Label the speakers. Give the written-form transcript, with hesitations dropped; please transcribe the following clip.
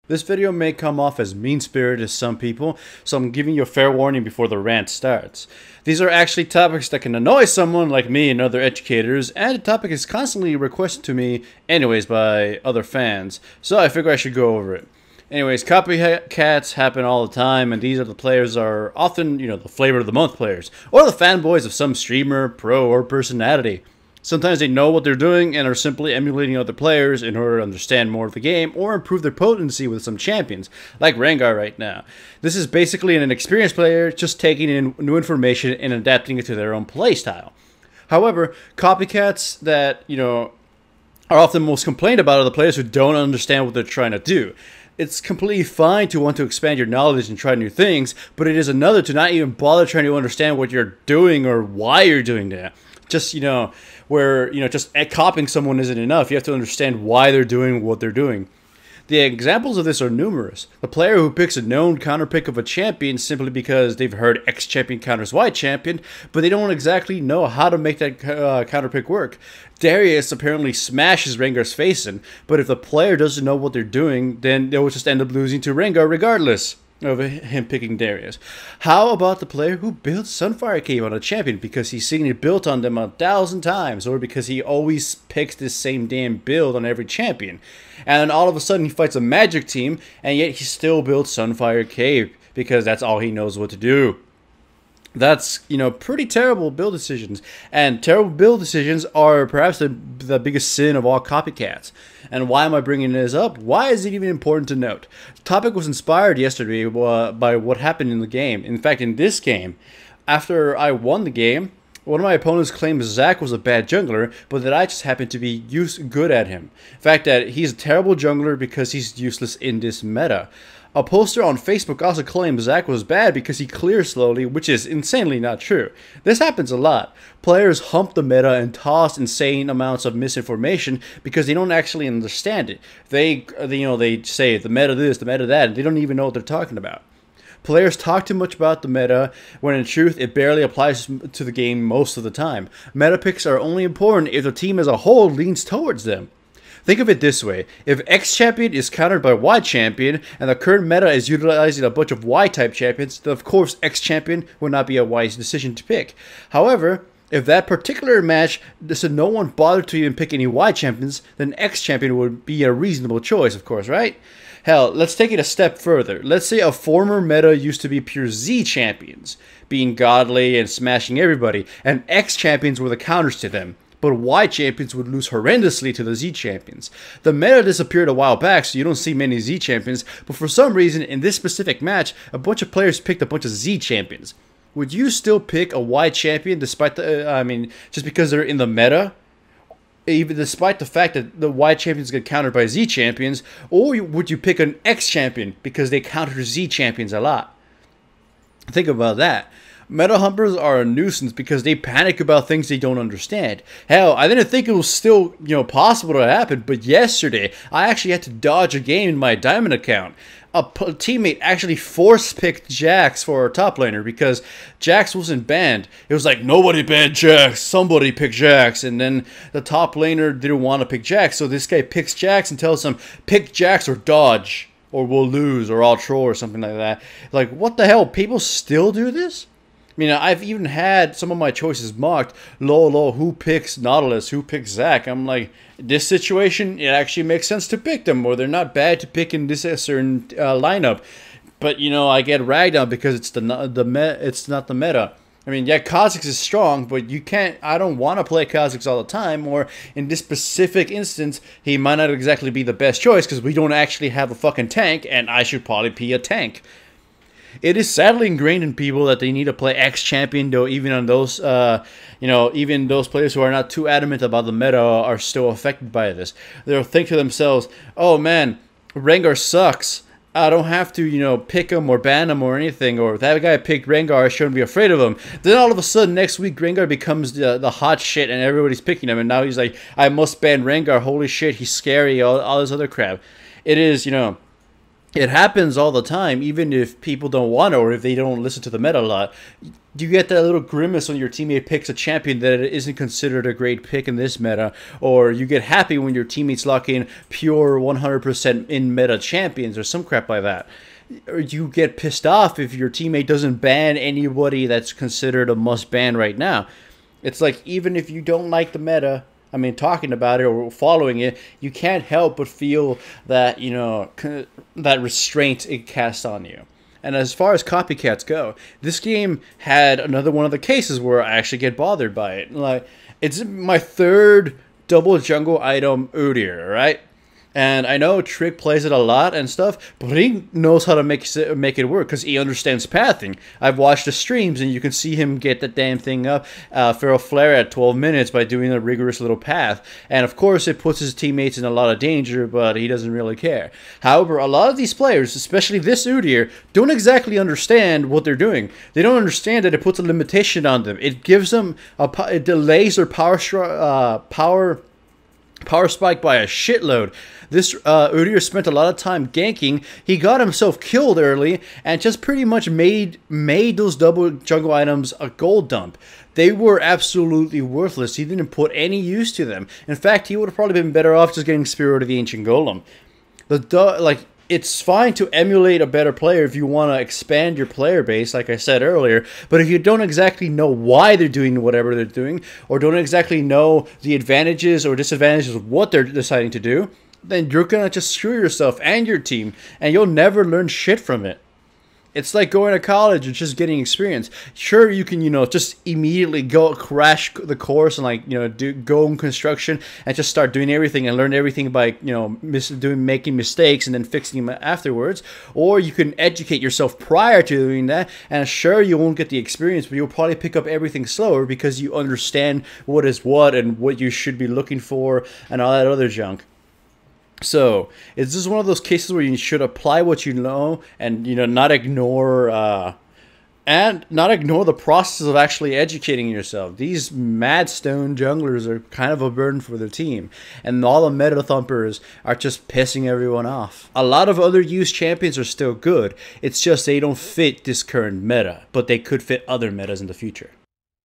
Speaker 1: This video may come off as mean-spirited to some people, so I'm giving you a fair warning before the rant starts. These are actually topics that can annoy someone like me and other educators, and the topic is constantly requested to me anyways by other fans, so I figure I should go over it. Anyways, copycats happen all the time, and these are the players are often, the flavor of the month players, or the fanboys of some streamer, pro, or personality. Sometimes they know what they're doing and are simply emulating other players in order to understand more of the game or improve their potency with some champions, like Rengar right now. This is basically an inexperienced player just taking in new information and adapting it to their own playstyle. However, copycats that, are often most complained about are the players who don't understand what they're trying to do. It's completely fine to want to expand your knowledge and try new things, but it is another to not even bother trying to understand what you're doing or why you're doing that. Just, just copying someone isn't enough. You have to understand why they're doing what they're doing. The examples of this are numerous. The player who picks a known counterpick of a champion simply because they've heard X champion counters Y champion, but they don't exactly know how to make that counterpick work. Darius apparently smashes Rengar's face in, but if the player doesn't know what they're doing, then they'll just end up losing to Rengar regardless of him picking Darius. How about the player who built Sunfire Cave on a champion because he's seen it built on them 1,000 times, or because he always picks this same damn build on every champion, and then all of a sudden he fights a magic team and yet he still builds Sunfire Cave because that's all he knows what to do. That's, pretty terrible build decisions. And terrible build decisions are perhaps the biggest sin of all copycats. And why am I bringing this up? Why is it even important to note? The topic was inspired yesterday by what happened in the game. In fact, in this game, after I won the game, one of my opponents claimed Zac was a bad jungler, but that I just happened to be good at him. In fact, that he's a terrible jungler because he's useless in this meta. A poster on Facebook also claimed Zac was bad because he clears slowly, which is insanely not true. This happens a lot. Players hump the meta and toss insane amounts of misinformation because they don't actually understand it. They say the meta this, the meta that, and they don't even know what they're talking about. Players talk too much about the meta, when in truth it barely applies to the game most of the time. Meta picks are only important if the team as a whole leans towards them. Think of it this way: if X champion is countered by Y champion, and the current meta is utilizing a bunch of Y-type champions, then of course X champion would not be a wise decision to pick. However, if that particular match, so no one bothered to even pick any Y champions, then X champion would be a reasonable choice, of course, right? Hell, let's take it a step further. Let's say a former meta used to be pure Z champions, being godly and smashing everybody, and X champions were the counters to them. But Y champions would lose horrendously to the Z champions. The meta disappeared a while back, so you don't see many Z champions, but for some reason, in this specific match, a bunch of players picked a bunch of Z champions. Would you still pick a Y champion despite the, just because they're in the meta? Even despite the fact that the Y champions get countered by Z champions, or would you pick an X champion because they counter Z champions a lot? Think about that. Metathumpers are a nuisance because they panic about things they don't understand. Hell, I didn't think it was still, possible to happen, but yesterday, I actually had to dodge a game in my Diamond account. A teammate actually force-picked Jax for our top laner because Jax wasn't banned. It was like, nobody banned Jax, somebody picked Jax, and then the top laner didn't want to pick Jax, so this guy picks Jax and tells him, pick Jax or dodge, or we'll lose, or I'll troll, or something like that. Like, what the hell? People still do this? I've even had some of my choices mocked. Lol, who picks Nautilus? Who picks Zac? I'm like, this situation, it actually makes sense to pick them, or they're not bad to pick in this certain lineup. But I get ragged on because it's it's not the meta. Yeah, Kha'Zix is strong, but you can't. I don't want to play Kha'Zix all the time. Or in this specific instance, he might not exactly be the best choice because we don't actually have a fucking tank, and I should probably be a tank. It is sadly ingrained in people that they need to play X champion, though even on those, even those players who are not too adamant about the meta are still affected by this. They'll think to themselves, oh man, Rengar sucks. I don't have to, pick him or ban him or anything, or that guy picked Rengar, I shouldn't be afraid of him. Then all of a sudden, next week, Rengar becomes the hot shit and everybody's picking him, and now he's like, I must ban Rengar, holy shit, he's scary, all this other crap. It is, It happens all the time, even if people don't want to or if they don't listen to the meta a lot. You get that little grimace when your teammate picks a champion that isn't considered a great pick in this meta, or you get happy when your teammates lock in pure 100% in meta champions or some crap like that. Or you get pissed off if your teammate doesn't ban anybody that's considered a must ban right now. It's like, even if you don't like the meta, I mean, talking about it or following it, you can't help but feel that, that restraint it casts on you. And as far as copycats go, this game had another one of the cases where I actually get bothered by it. Like, it's my third double jungle item Udyr, right? And I know Trick plays it a lot and stuff, but he knows how to make it work because he understands pathing. I've watched the streams and you can see him get that damn thing up, Feral Flare at 12 minutes by doing a rigorous little path. And of course it puts his teammates in a lot of danger, but he doesn't really care. However, a lot of these players, especially this Udyr, don't exactly understand what they're doing. They don't understand that it puts a limitation on them. It gives them, it delays their power spike by a shitload. This Udyr spent a lot of time ganking. He got himself killed early and just pretty much made those double jungle items a gold dump. They were absolutely worthless. He didn't put any use to them. In fact, he would have probably been better off just getting Spirit of the Ancient Golem. It's fine to emulate a better player if you want to expand your player base, like I said earlier, but if you don't exactly know why they're doing whatever they're doing, or don't exactly know the advantages or disadvantages of what they're deciding to do, then you're going to just screw yourself and your team, and you'll never learn shit from it. It's like going to college and just getting experience. Sure, you can, just immediately go crash the course and go in construction and just start doing everything and learn everything by, making mistakes and then fixing them afterwards. Or you can educate yourself prior to doing that, and sure, you won't get the experience, but you'll probably pick up everything slower because you understand what is what and what you should be looking for and all that other junk. So, it's just one of those cases where you should apply what you know and, not ignore the process of actually educating yourself. These mad stone junglers are kind of a burden for the team, and all the Metathumpers are just pissing everyone off. A lot of other used champions are still good. It's just they don't fit this current meta, but they could fit other metas in the future.